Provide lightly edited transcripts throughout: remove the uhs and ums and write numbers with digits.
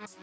Alright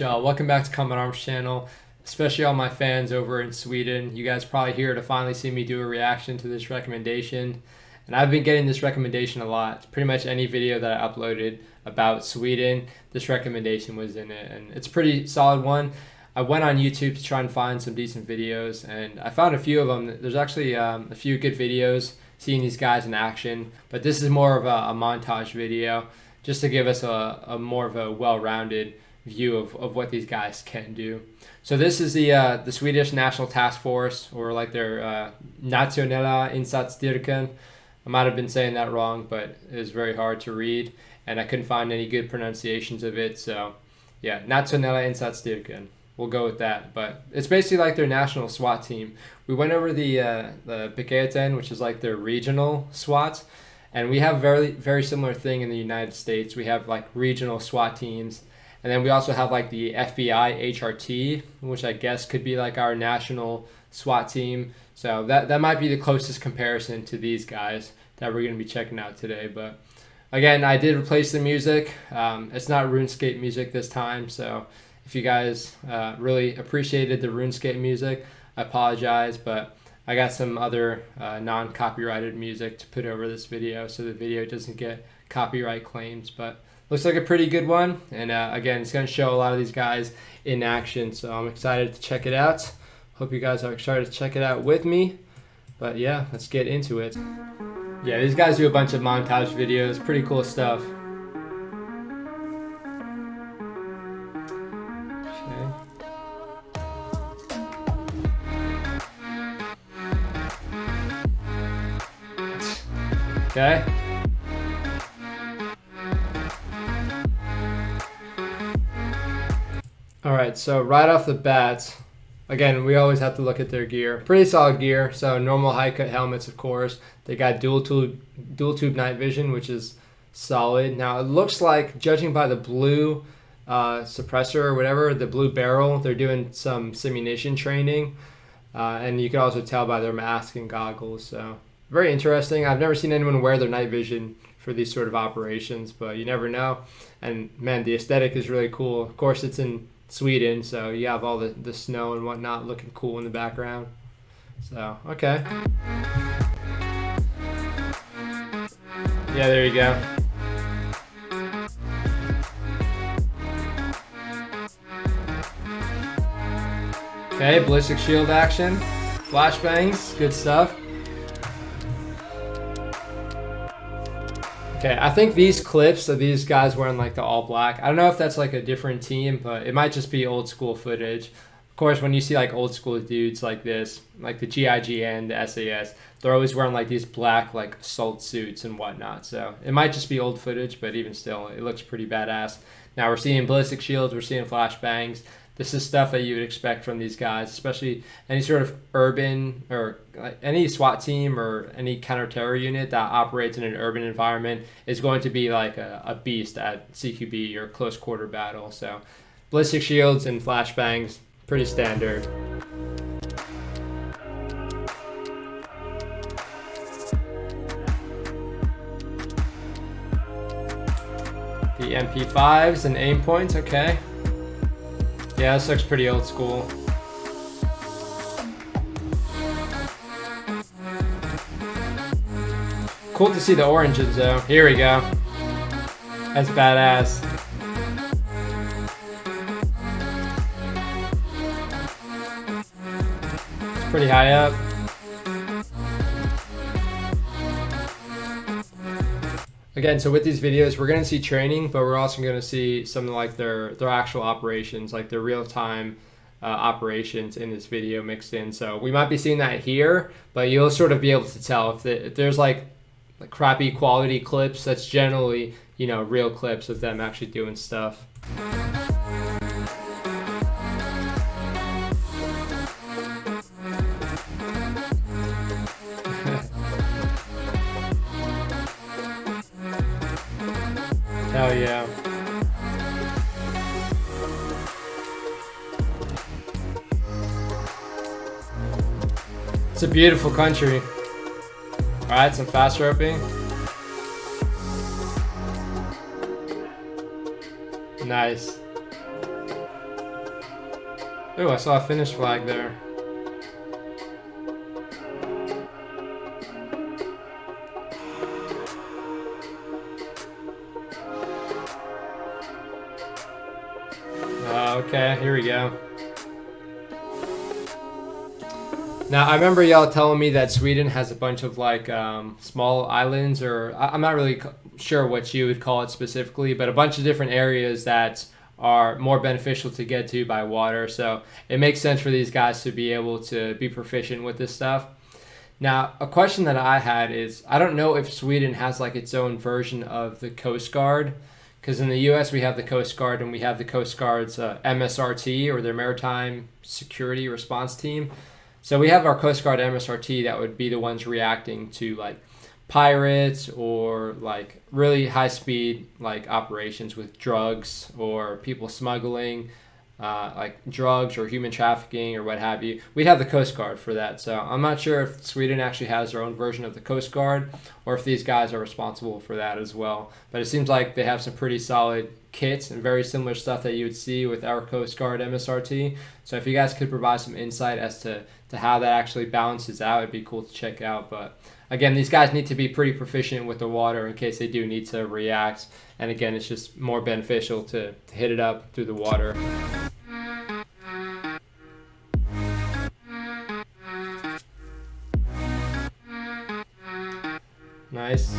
y'all, welcome back to Combat Arms channel, especially all my fans over in Sweden. You guys are probably here to finally see me do a reaction to this recommendation. And I've been getting this recommendation a lot. Pretty much any video that I uploaded about Sweden, this recommendation was in it. And it's a pretty solid one. I went on YouTube to try and find some decent videos, and I found a few of them. There's actually a few good videos seeing these guys in action, but this is more of a montage video just to give us a more of a well-rounded view of what these guys can do. So this is the Swedish National Task Force, or like their Nationella Insatsstyrkan. I might have been saying that wrong, but it was very hard to read, and I couldn't find any good pronunciations of it. So yeah, Nationella Insatsstyrkan. We'll go with that. But it's basically like their national SWAT team. We went over the Piketen, which is like their regional SWAT, and we have very similar thing in the United States. We have like regional SWAT teams. And then we also have like the FBI HRT, which I guess could be like our national SWAT team. So that might be the closest comparison to these guys that we're going to be checking out today. But again, I did replace the music. It's not RuneScape music this time. So if you guys really appreciated the RuneScape music, I apologize. But I got some other non-copyrighted music to put over this video so the video doesn't get copyright claims. But looks like a pretty good one, and again, it's going to show a lot of these guys in action, so I'm excited to check it out. Hope you guys are excited to check it out with me, but yeah, let's get into it. Yeah, these guys do a bunch of montage videos, pretty cool stuff. Okay. Alright, so right off the bat, again, we always have to look at their gear. Pretty solid gear, so normal high-cut helmets, of course. They got dual tube night vision, which is solid. Now, it looks like, judging by the blue suppressor or whatever, the blue barrel, they're doing some simunition training. And you can also tell by their mask and goggles, so very interesting. I've never seen anyone wear their night vision for these sort of operations, but you never know. And man, the aesthetic is really cool. Of course, it's in Sweden, so you have all the snow and whatnot looking cool in the background. So, okay. Yeah, there you go. Okay, ballistic shield action. Flashbangs, good stuff. Okay, I think these clips of these guys wearing like the all black, I don't know if that's like a different team, but it might just be old school footage. Of course, when you see like old school dudes like this, like the GIGN, the SAS, they're always wearing like these black like assault suits and whatnot. So it might just be old footage, but even still, it looks pretty badass. Now we're seeing ballistic shields, we're seeing flashbangs. This is stuff that you would expect from these guys, especially any sort of urban or any SWAT team or any counter-terror unit that operates in an urban environment is going to be like a beast at CQB or close quarter battle. So ballistic shields and flashbangs, pretty standard. The MP5s and aim points, okay. Yeah, this looks pretty old school. Cool to see the oranges though. Here we go. That's badass. It's pretty high up. Again, so with these videos, we're going to see training, but we're also going to see something like their actual operations, like their real-time operations in this video mixed in. So we might be seeing that here, but you'll sort of be able to tell if there's like crappy quality clips, that's generally, you know, real clips of them actually doing stuff. Hell yeah. a beautiful country. Alright, some fast roping. Nice. Ooh, I saw a Finnish flag there. Okay, here we go. Now, I remember y'all telling me that Sweden has a bunch of like small islands, or I'm not really sure what you would call it specifically, but a bunch of different areas that are more beneficial to get to by water. So it makes sense for these guys to be able to be proficient with this stuff. Now, a question that I had is, I don't know if Sweden has like its own version of the Coast Guard, because in the U.S. we have the Coast Guard and we have the Coast Guard's MSRT, or their Maritime Security Response Team. So we have our Coast Guard MSRT that would be the ones reacting to like pirates or like really high speed like operations with drugs or people smuggling like drugs or human trafficking or what have you. We'd have the Coast Guard for that. So I'm not sure if Sweden actually has their own version of the Coast Guard or if these guys are responsible for that as well. But it seems like they have some pretty solid kits and very similar stuff that you would see with our Coast Guard MSRT. So if you guys could provide some insight as to how that actually balances out, it'd be cool to check out. But again, these guys need to be pretty proficient with the water in case they do need to react. And again, it's just more beneficial to hit it up through the water. Nice.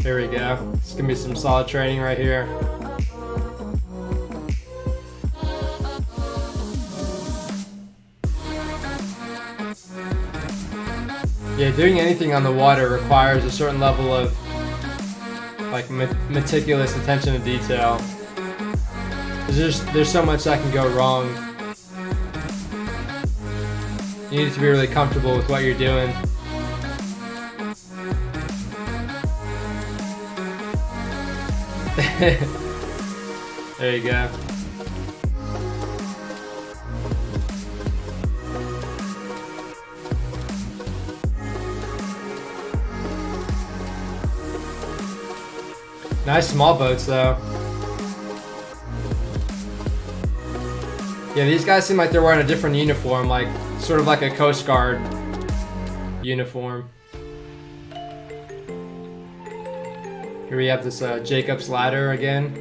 Here we go. It's gonna be some solid training right here. Yeah, doing anything on the water requires a certain level of like meticulous attention to detail. There's so much that can go wrong. You need to be really comfortable with what you're doing. There you go. Nice small boats though. Yeah, these guys seem like they're wearing a different uniform, like sort of like a Coast Guard uniform. Here we have this Jacob's ladder again.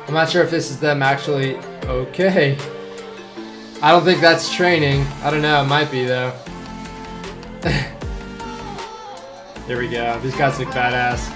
I'm not sure if this is them actually. Okay. I don't think that's training. I don't know, it might be though. There we go. These guys look badass.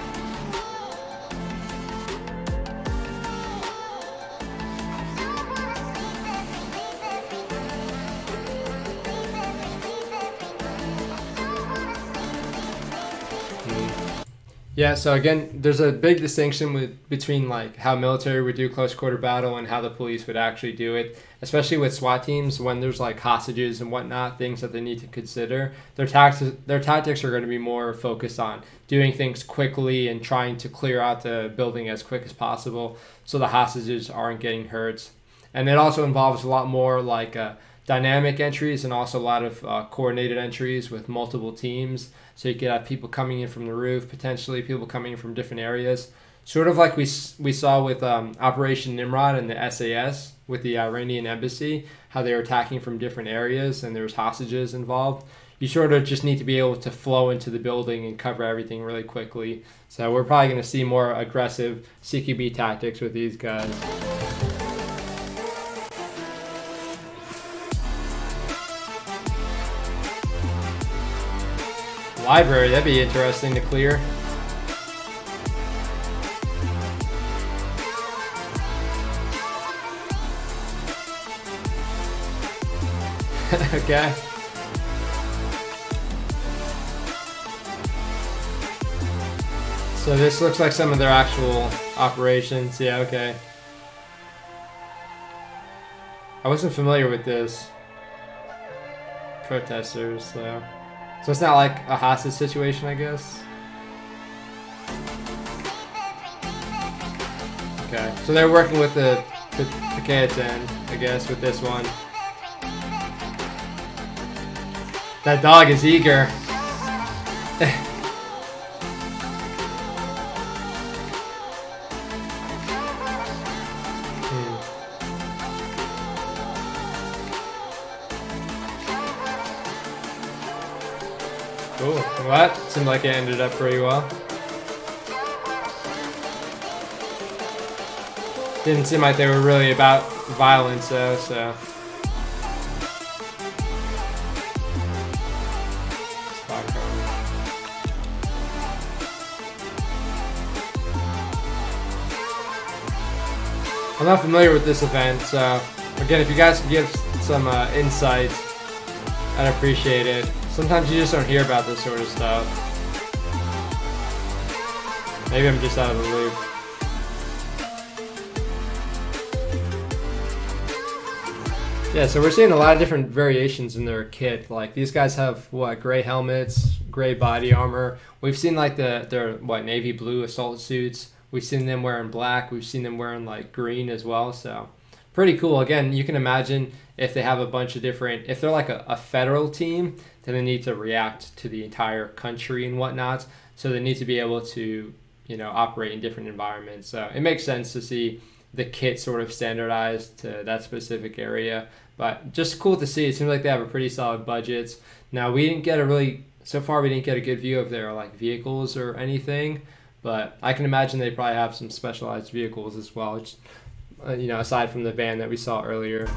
Yeah, so again, there's a big distinction between like how military would do close quarter battle and how the police would actually do it, especially with SWAT teams when there's like hostages and whatnot, things that they need to consider. Their tactics are going to be more focused on doing things quickly and trying to clear out the building as quick as possible so the hostages aren't getting hurt. And it also involves a lot more like dynamic entries and also a lot of coordinated entries with multiple teams. So you could have people coming in from the roof, potentially people coming in from different areas. Sort of like we saw with Operation Nimrod and the SAS with the Iranian embassy, how they were attacking from different areas and there was hostages involved. You sort of just need to be able to flow into the building and cover everything really quickly. So we're probably going to see more aggressive CQB tactics with these guys. Library, that'd be interesting to clear. Okay. So this looks like some of their actual operations. Yeah, okay. I wasn't familiar with this. Protesters, so it's not like a hostage situation, I guess. Okay, so they're working with the Kayatan, I guess, with this one. That dog is eager. Cool. Well, that seemed like it ended up pretty well. Didn't seem like they were really about violence though, so. I'm not familiar with this event, so again, if you guys could give some insight, I'd appreciate it. Sometimes you just don't hear about this sort of stuff. Maybe I'm just out of the loop. Yeah, so we're seeing a lot of different variations in their kit. Like these guys have what, gray helmets, gray body armor. We've seen like their what, navy blue assault suits. We've seen them wearing black. We've seen them wearing like green as well. So pretty cool. Again, you can imagine if they have a bunch of different, if they're like a federal team, then they need to react to the entire country and whatnot. So they need to be able to, you know, operate in different environments. So it makes sense to see the kit sort of standardized to that specific area. But just cool to see. It seems like they have a pretty solid budget. Now we didn't get so far we didn't get a good view of their like vehicles or anything. But I can imagine they probably have some specialized vehicles as well, which, you know, aside from the van that we saw earlier.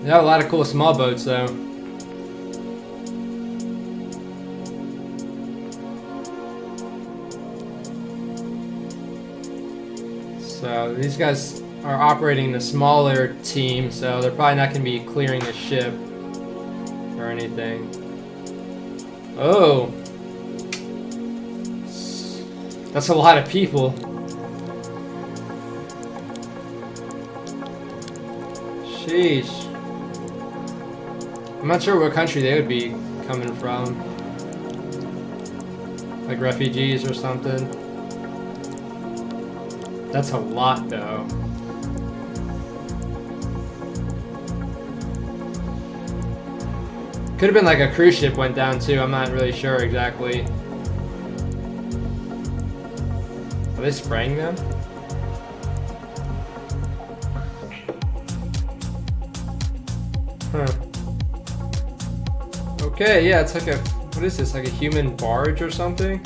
They have a lot of cool small boats though. So these guys are operating the smaller team, so they're probably not going to be clearing the ship or anything. Oh, that's a lot of people. Sheesh. I'm not sure what country they would be coming from. Like refugees or something. That's a lot though. Could have been like a cruise ship went down too. I'm not really sure exactly. Are they spraying them? Huh. Okay, yeah, it's like a, what is this? Like a human barge or something?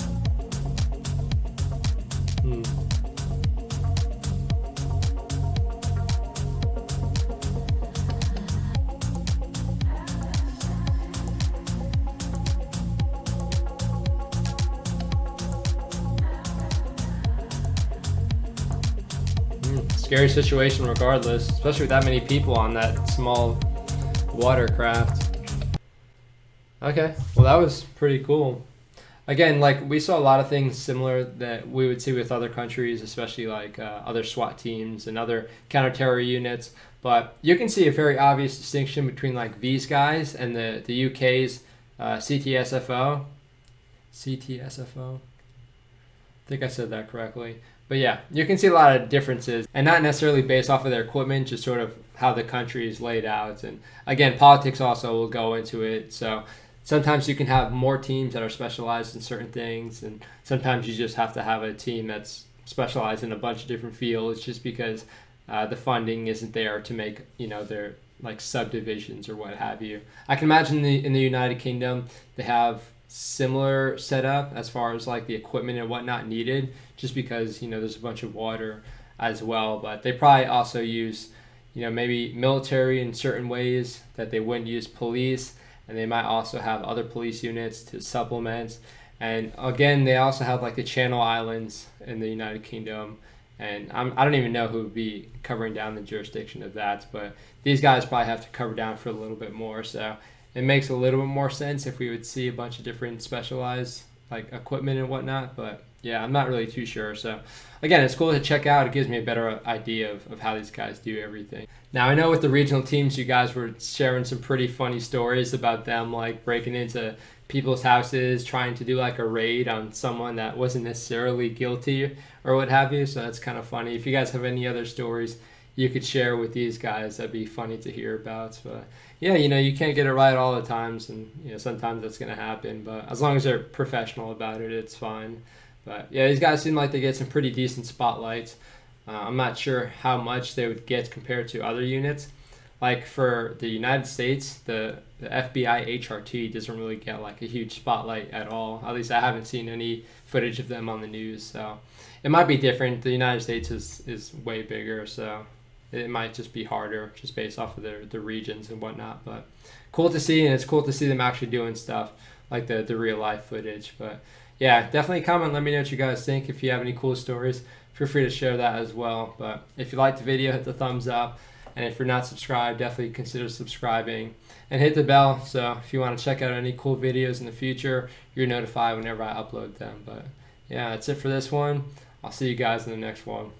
Scary situation regardless, especially with that many people on that small watercraft. Okay, well that was pretty cool. Again, like we saw a lot of things similar that we would see with other countries, especially like other SWAT teams and other counter-terror units. But you can see a very obvious distinction between like these guys and the UK's CTSFO. CTSFO? I think I said that correctly. But yeah, you can see a lot of differences, and not necessarily based off of their equipment, just sort of how the country is laid out. And again, politics also will go into it. So sometimes you can have more teams that are specialized in certain things, and sometimes you just have to have a team that's specialized in a bunch of different fields just because the funding isn't there to make, you know, their like subdivisions or what have you. I can imagine in the United Kingdom, they have similar setup as far as like the equipment and whatnot needed, just because, you know, there's a bunch of water as well. But they probably also use, you know, maybe military in certain ways that they wouldn't use police, and they might also have other police units to supplement. And again, they also have like the Channel Islands in the United Kingdom, and I don't even know who would be covering down the jurisdiction of that, but these guys probably have to cover down for a little bit more. So it makes a little bit more sense if we would see a bunch of different specialized like equipment and whatnot, but yeah, I'm not really too sure. So again, it's cool to check out. It gives me a better idea of how these guys do everything. Now I know with the regional teams, you guys were sharing some pretty funny stories about them like breaking into people's houses, trying to do like a raid on someone that wasn't necessarily guilty or what have you. So that's kind of funny. If you guys have any other stories you could share with these guys, that'd be funny to hear about. But yeah, you can't get it right all the times, and sometimes that's gonna happen. But as long as they're professional about it, it's fine. But yeah, these guys seem like they get some pretty decent spotlights. I'm not sure how much they would get compared to other units. Like for the United States, the FBI HRT doesn't really get like a huge spotlight at all. At least I haven't seen any footage of them on the news. So it might be different. The United States is way bigger, so it might just be harder just based off of the regions and whatnot. But cool to see, and it's cool to see them actually doing stuff like the real life footage. But yeah, definitely comment. Let me know what you guys think. If you have any cool stories, feel free to share that as well. But if you liked the video, hit the thumbs up. And if you're not subscribed, definitely consider subscribing and hit the bell. So if you want to check out any cool videos in the future, you're notified whenever I upload them. But yeah, that's it for this one. I'll see you guys in the next one.